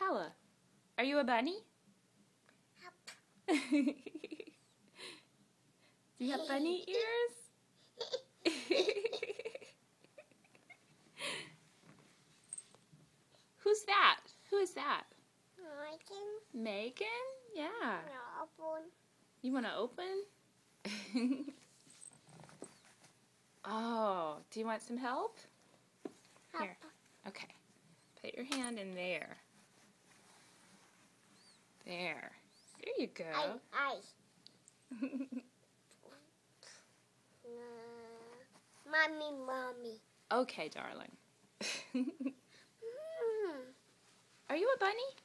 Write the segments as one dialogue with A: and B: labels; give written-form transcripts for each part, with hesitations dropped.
A: Calla, are you a bunny? Do you have bunny ears? Who's that? Who is that?
B: Megan.
A: Megan? Yeah.
B: Open.
A: You want to open? Oh, do you want some help? Here. Okay. Put your hand in there. There. There you go.
B: Mommy.
A: Okay, darling. Are you a bunny?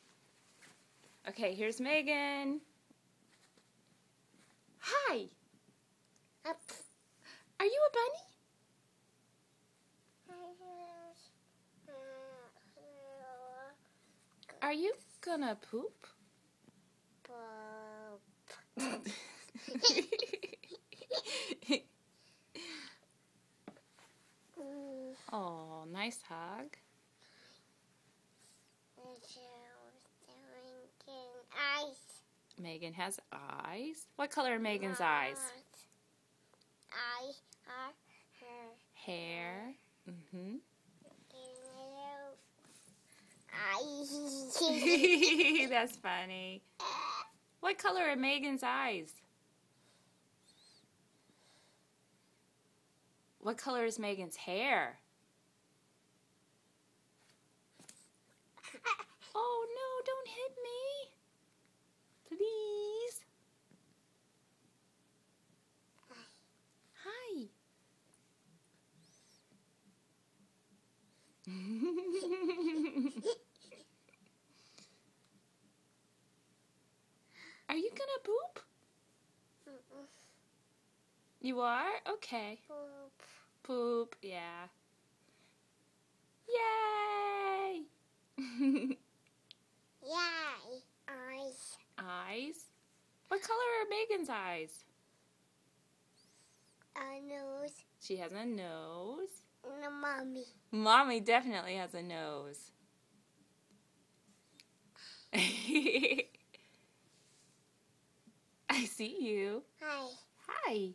A: Okay, here's Megan. Hi. Are you a bunny? Are you gonna poop? Oh, nice hug. Megan has eyes. What color are Megan's eyes?
B: Eyes are her
A: Hair.
B: eyes.
A: That's funny. What color are Megan's eyes? What color is Megan's hair? Oh no, don't hit me. Please. Hi. Are you gonna poop? You are? Okay. Poop, yeah. Yay!
B: Yay! Eyes.
A: Eyes? What color are Megan's eyes?
B: A nose.
A: She has a nose.
B: And a mommy.
A: Mommy definitely has a nose. I see you.
B: Hi.
A: Hi.